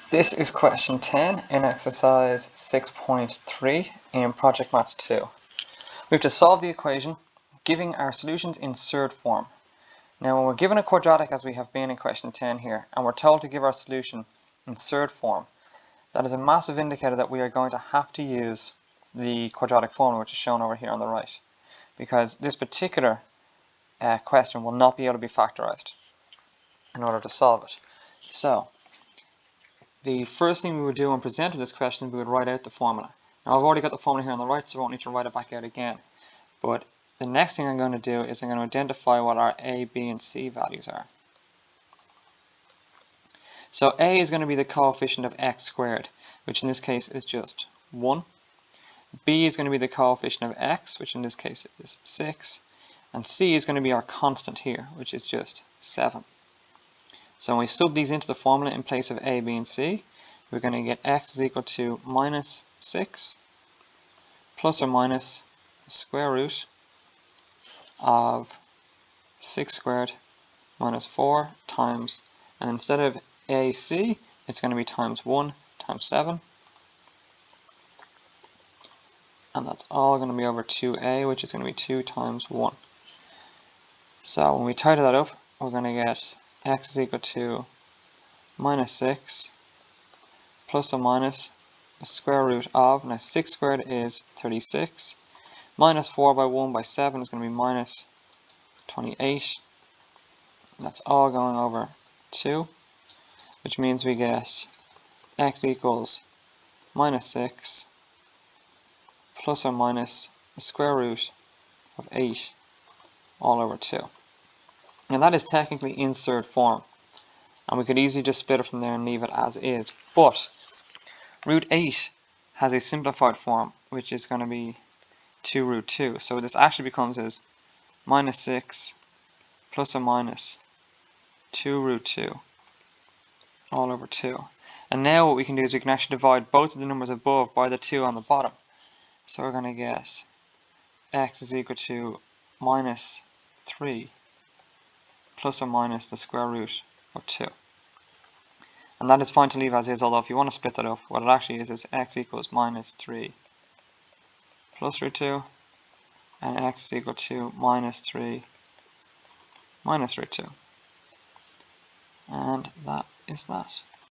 This is question 10 in exercise 6.3 in Project Maths 2. We have to solve the equation giving our solutions in surd form. Now when we're given a quadratic as we have been in question 10 here, and we're told to give our solution in surd form, that is a massive indicator that we are going to have to use the quadratic formula, which is shown over here on the right, because this particular question will not be able to be factorized in order to solve it. So the first thing we would do when presented this question, we would write out the formula. Now I've already got the formula here on the right, so I won't need to write it back out again. But the next thing I'm going to do is I'm going to identify what our a, b, and c values are. So a is going to be the coefficient of x squared, which in this case is just 1. B is going to be the coefficient of x, which in this case is 6. And c is going to be our constant here, which is just 7. So when we sub these into the formula in place of a, b, and c, we're going to get x is equal to minus 6 plus or minus the square root of 6 squared minus 4 times, and instead of ac, it's going to be times 1 times 7. And that's all going to be over 2a, which is going to be 2 times 1. So when we tidy that up, we're going to get x is equal to minus 6 plus or minus the square root of, now 6 squared is 36, minus 4 by 1 by 7 is going to be minus 28. That's all going over 2, which means we get x equals minus 6 plus or minus the square root of 8 all over 2. And that is technically in surd form, and we could easily just split it from there and leave it as is. But root 8 has a simplified form, which is going to be 2 root 2. So this actually becomes as minus 6 plus or minus 2 root 2 all over 2. And now what we can do is we can actually divide both of the numbers above by the 2 on the bottom. So we're going to get x is equal to minus 3 plus or minus the square root of 2. And that is fine to leave as is, although if you want to split that up, what it actually is x equals minus 3 plus root 2, and x is equal to minus 3 minus root 2. And that is that.